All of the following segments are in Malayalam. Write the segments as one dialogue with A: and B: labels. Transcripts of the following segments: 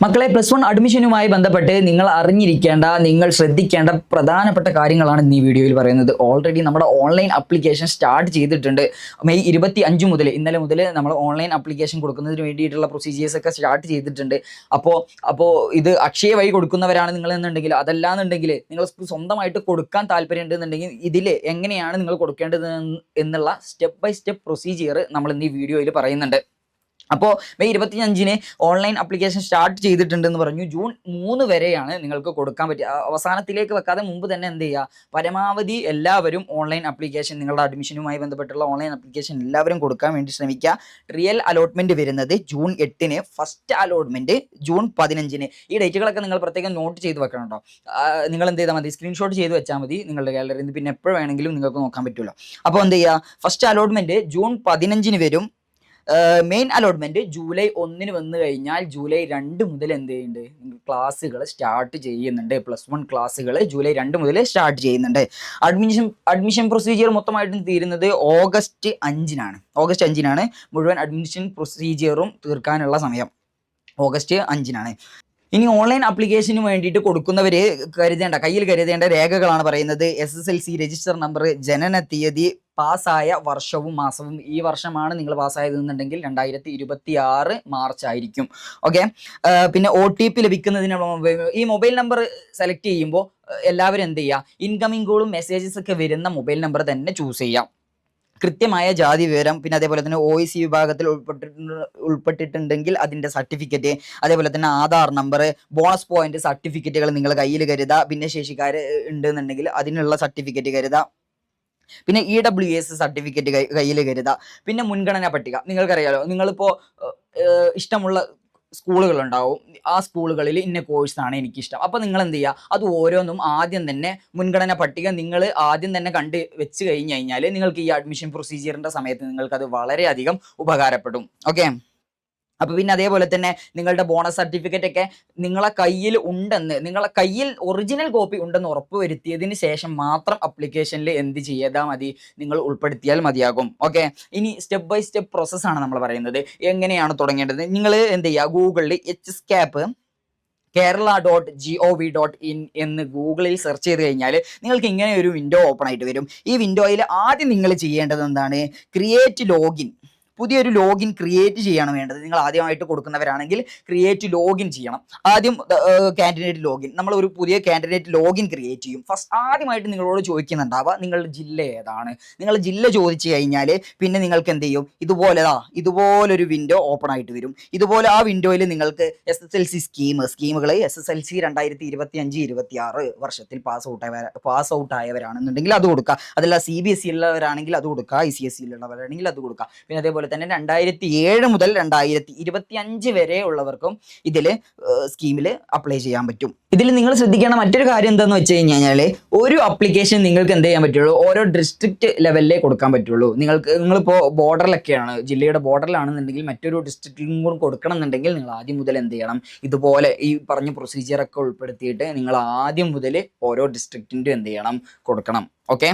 A: മക്കളെ, +1 അഡ്മിഷനുമായി ബന്ധപ്പെട്ട് നിങ്ങൾ അറിഞ്ഞിരിക്കേണ്ട, നിങ്ങൾ ശ്രദ്ധിക്കേണ്ട പ്രധാനപ്പെട്ട കാര്യങ്ങളാണ് ഈ വീഡിയോയിൽ പറയുന്നത്. ഓൾറെഡി നമ്മുടെ ഓൺലൈൻ ആപ്ലിക്കേഷൻ സ്റ്റാർട്ട് ചെയ്തിട്ടുണ്ട്. മെയ് 25 മുതൽ, ഇന്നലെ മുതൽ നമ്മൾ ഓൺലൈൻ ആപ്ലിക്കേഷൻ കൊടുക്കുന്നതിന് വേണ്ടിയിട്ടുള്ള പ്രൊസീജിയേഴ്സ് ഒക്കെ സ്റ്റാർട്ട് ചെയ്തിട്ടുണ്ട്. അപ്പോൾ ഇത് അക്ഷയ വഴി കൊടുക്കുന്നവരാണ് നിങ്ങൾ എന്നുണ്ടെങ്കിൽ, അതല്ലാന്നുണ്ടെങ്കിൽ നിങ്ങൾ സ്വന്തമായിട്ട് കൊടുക്കാൻ താല്പര്യം ഉണ്ടെന്നുണ്ടെങ്കിൽ ഇതിൽ എങ്ങനെയാണ് നിങ്ങൾ കൊടുക്കേണ്ടത് എന്നുള്ള സ്റ്റെപ്പ് ബൈ സ്റ്റെപ്പ് പ്രൊസീജിയർ നമ്മൾ ഇന്ന് ഈ വീഡിയോയിൽ പറയുന്നുണ്ട്. അപ്പോൾ മെയ് 25-ന് ഓൺലൈൻ ആപ്ലിക്കേഷൻ സ്റ്റാർട്ട് ചെയ്തിട്ടുണ്ടെന്ന് പറഞ്ഞു. ജൂൺ 3 വരെയാണ് നിങ്ങൾക്ക് കൊടുക്കാൻ പറ്റുക. അവസാനത്തിലേക്ക് വെക്കാതെ മുമ്പ് തന്നെ എന്ത് ചെയ്യുക, പരമാവധി എല്ലാവരും ഓൺലൈൻ ആപ്ലിക്കേഷൻ, നിങ്ങളുടെ അഡ്മിഷനുമായി ബന്ധപ്പെട്ടുള്ള ഓൺലൈൻ ആപ്ലിക്കേഷൻ എല്ലാവരും കൊടുക്കാൻ വേണ്ടി ശ്രമിക്കുക. ട്രയൽ അലോട്ട്മെന്റ് വരുന്നത് ജൂൺ 8-ന്, ഫസ്റ്റ് അലോട്ട്മെന്റ് ജൂൺ 15-ന്. ഈ ഡേറ്റുകളൊക്കെ നിങ്ങൾ പ്രത്യേകം നോട്ട് ചെയ്ത് വെക്കണം കേട്ടോ. നിങ്ങൾ എന്ത് ചെയ്താൽ മതി, സ്ക്രീൻഷോട്ട് ചെയ്ത് വെച്ചാൽ മതി നിങ്ങളുടെ ഗാലറിയിൽ നിന്ന്. പിന്നെ എപ്പോഴും വേണമെങ്കിലും നിങ്ങൾക്ക് നോക്കാൻ പറ്റുമല്ലോ. അപ്പോൾ എന്ത് ചെയ്യുക, ഫസ്റ്റ് അലോട്ട്മെന്റ് ജൂൺ 15-ന് വരും. മെയിൻ അലോട്ട്മെന്റ് ജൂലൈ 1-ന് വന്നു കഴിഞ്ഞാൽ ജൂലൈ 2 മുതൽ എന്ത് ചെയ്യുന്നുണ്ട്, ക്ലാസ്സുകൾ സ്റ്റാർട്ട് ചെയ്യുന്നുണ്ട്. +1 ക്ലാസ്സുകൾ ജൂലൈ 2 മുതൽ സ്റ്റാർട്ട് ചെയ്യുന്നുണ്ട്. അഡ്മിഷൻ പ്രൊസീജിയർ മൊത്തമായിട്ടും തീരുന്നത് ഓഗസ്റ്റ് 5-നാണ്. മുഴുവൻ അഡ്മിഷൻ പ്രൊസീജിയറും തീർക്കാനുള്ള സമയം ഓഗസ്റ്റ് 5-നാണ്. ഇനി ഓൺലൈൻ ആപ്ലിക്കേഷന് വേണ്ടിയിട്ട് കൊടുക്കുന്നവര് കയ്യിൽ കരുതേണ്ട രേഖകളാണ് പറയുന്നത്. SSLC രജിസ്റ്റർ നമ്പർ, ജനന തീയതി, പാസ്സായ വർഷവും മാസവും. ഈ വർഷമാണ് നിങ്ങൾ പാസ്സായതെന്നുണ്ടെങ്കിൽ 2026 മാർച്ച് ആയിരിക്കും. ഓക്കെ. പിന്നെ OTP ലഭിക്കുന്നതിന് ഈ മൊബൈൽ നമ്പർ സെലക്ട് ചെയ്യുമ്പോൾ എല്ലാവരും എന്ത് ചെയ്യുക, ഇൻകമിംഗ് കോളും മെസ്സേജസ് ഒക്കെ വരുന്ന മൊബൈൽ നമ്പർ തന്നെ ചൂസ് ചെയ്യാം. കൃത്യമായ ജാതി വിവരം, പിന്നെ അതേപോലെ തന്നെ OEC വിഭാഗത്തിൽ ഉൾപ്പെട്ടിട്ടുണ്ടെങ്കിൽ അതിൻ്റെ സർട്ടിഫിക്കറ്റ്, അതേപോലെ തന്നെ ആധാർ നമ്പർ, ബോണസ് പോയിന്റ് സർട്ടിഫിക്കറ്റുകൾ നിങ്ങൾ കയ്യിൽ കരുതുക. ഭിന്നശേഷിക്കാർ ഉണ്ടെന്നുണ്ടെങ്കിൽ അതിനുള്ള സർട്ടിഫിക്കറ്റ് കരുതുക. പിന്നെ EWS സർട്ടിഫിക്കറ്റ് കയ്യിൽ കരുതുക. പിന്നെ മുൻഗണനാ പട്ടിക. നിങ്ങൾക്കറിയാലോ, നിങ്ങളിപ്പോൾ ഇഷ്ടമുള്ള സ്കൂളുകളുണ്ടാവും. ആ സ്കൂളുകളിൽ ഇന്ന കോഴ്സാണ് എനിക്കിഷ്ടം. അപ്പോൾ നിങ്ങൾ എന്ത് ചെയ്യുക, അത് ഓരോന്നും ആദ്യം തന്നെ മുൻഗണന പട്ടിക നിങ്ങൾ ആദ്യം തന്നെ കണ്ട് വെച്ച് കഴിഞ്ഞാൽ നിങ്ങൾക്ക് ഈ അഡ്മിഷൻ പ്രൊസീജിയറിൻ്റെ സമയത്ത് നിങ്ങൾക്കത് വളരെയധികം ഉപകാരപ്പെടും. ഓക്കെ. അപ്പോൾ പിന്നെ അതേപോലെ തന്നെ നിങ്ങളുടെ ബോണസ് സർട്ടിഫിക്കറ്റ് ഒക്കെ നിങ്ങളെ കയ്യിൽ ഒറിജിനൽ കോപ്പി ഉണ്ടെന്ന് ഉറപ്പ് വരുത്തിയതിന് ശേഷം മാത്രം ആപ്ലിക്കേഷനിൽ എന്ത് ചെയ്താൽ മതി, നിങ്ങൾ ഉൾപ്പെടുത്തിയാൽ മതിയാകും. ഓക്കെ. ഇനി സ്റ്റെപ്പ് ബൈ സ്റ്റെപ്പ് പ്രോസസ്സാണ് നമ്മൾ പറയുന്നത്. എങ്ങനെയാണ് തുടങ്ങേണ്ടത്, നിങ്ങൾ എന്ത് ചെയ്യുക, ഗൂഗിളിൽ HSCAP Kerala.gov.in എന്ന് ഗൂഗിളിൽ സെർച്ച് ചെയ്ത് കഴിഞ്ഞാൽ നിങ്ങൾക്ക് ഇങ്ങനെ ഒരു വിൻഡോ ഓപ്പൺ ആയിട്ട് വരും. ഈ വിൻഡോയിൽ ആദ്യം നിങ്ങൾ ചെയ്യേണ്ടത് എന്താണ്, ക്രിയേറ്റ് ലോഗിൻ. പുതിയൊരു ലോഗിൻ ക്രിയേറ്റ് ചെയ്യാണ് വേണ്ടത്. നിങ്ങൾ ആദ്യമായിട്ട് കൊടുക്കുന്നവരാണെങ്കിൽ ക്രിയേറ്റ് ലോഗിൻ ചെയ്യണം. ആദ്യം കാൻഡിഡേറ്റ് ലോഗിൻ, നമ്മൾ ഒരു പുതിയ കാൻഡിഡേറ്റ് ലോഗിൻ ക്രിയേറ്റ് ചെയ്യും. ആദ്യമായിട്ട് നിങ്ങളോട് ചോദിക്കുന്നുണ്ടാവുക നിങ്ങളുടെ ജില്ല ഏതാണ്. നിങ്ങൾ ജില്ല ചോദിച്ചു കഴിഞ്ഞാൽ പിന്നെ നിങ്ങൾക്ക് എന്ത് ചെയ്യും, ഇതുപോലൊരു വിൻഡോ ഓപ്പൺ ആയിട്ട് വരും. ഇതുപോലെ ആ വിൻഡോയിൽ നിങ്ങൾക്ക് SSLC സ്കീമുകൾ SSLC 2025-26 വർഷത്തിൽ പാസ് ഔട്ട് ആയവരാണെന്നുണ്ടെങ്കിൽ അത് കൊടുക്കുക. അതല്ല CBSE ഉള്ളവരാണെങ്കിൽ അത് കൊടുക്കുക, ICSE ഉള്ളവരാണെങ്കിൽ അത് കൊടുക്കുക. പിന്നെ അതേപോലെ തന്നെ 2007 മുതൽ 2025 വരെ ഉള്ളവർക്കും ഇതിൽ സ്കീമിൽ അപ്ലൈ ചെയ്യാൻ പറ്റും. ഇതിൽ നിങ്ങൾ ശ്രദ്ധിക്കേണ്ട മറ്റൊരു കാര്യം എന്താണെന്ന് വെച്ച് കഴിഞ്ഞാൽ, ഒരു ആപ്ലിക്കേഷൻ നിങ്ങൾക്ക് എന്ത് ചെയ്യാൻ പറ്റുള്ളൂ, ഓരോ ഡിസ്ട്രിക്ട് ലെവലിലേ കൊടുക്കാൻ പറ്റുള്ളൂ. നിങ്ങളിപ്പോൾ ബോർഡറിലൊക്കെയാണ്, ജില്ലയുടെ ബോർഡറിലാണെന്നുണ്ടെങ്കിൽ മറ്റൊരു ഡിസ്ട്രിക്റ്റിലും കൂടെ കൊടുക്കണം എന്നുണ്ടെങ്കിൽ നിങ്ങൾ ആദ്യം മുതൽ എന്ത് ചെയ്യണം, ഇതുപോലെ ഈ പറഞ്ഞ പ്രൊസീജിയറൊക്കെ ഉൾപ്പെടുത്തിയിട്ട് നിങ്ങൾ ആദ്യം മുതൽ ഓരോ ഡിസ്ട്രിക്റ്റിൻ്റെ എന്ത് ചെയ്യണം, കൊടുക്കണം. ഓക്കെ.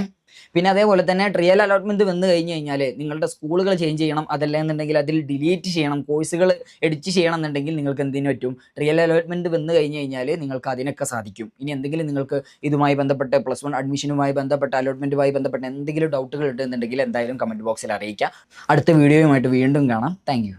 A: പിന്നെ അതേപോലെ തന്നെ ട്രയൽ അലോട്ട്മെന്റ് വന്നു കഴിഞ്ഞ് കഴിഞ്ഞാൽ നിങ്ങളുടെ സ്കൂളുകൾ ചേഞ്ച് ചെയ്യണം. അതല്ലെന്നുണ്ടെങ്കിൽ അതിൽ ഡിലീറ്റ് ചെയ്യണം, കോഴ്സുകൾ എഡിറ്റ് ചെയ്യണം എന്നുണ്ടെങ്കിൽ നിങ്ങൾക്ക് എന്തിനു പറ്റും, ട്രയൽ അലോട്ട്മെന്റ് വന്നു കഴിഞ്ഞ് കഴിഞ്ഞാൽ നിങ്ങൾക്ക് അതിനൊക്കെ സാധിക്കും. ഇനി എന്തെങ്കിലും നിങ്ങൾക്ക് ഇതുമായി ബന്ധപ്പെട്ട് +1 അഡ്മിഷനുമായി ബന്ധപ്പെട്ട അലോട്ട്മെന്റുമായി ബന്ധപ്പെട്ട എന്തെങ്കിലും ഡൗട്ടുകൾ ഉണ്ടെന്നുണ്ടെങ്കിൽ എന്തായാലും കമന്റ് ബോക്സിൽ അറിയിക്കുക. അടുത്ത വീഡിയോയുമായിട്ട് വീണ്ടും കാണാം. താങ്ക്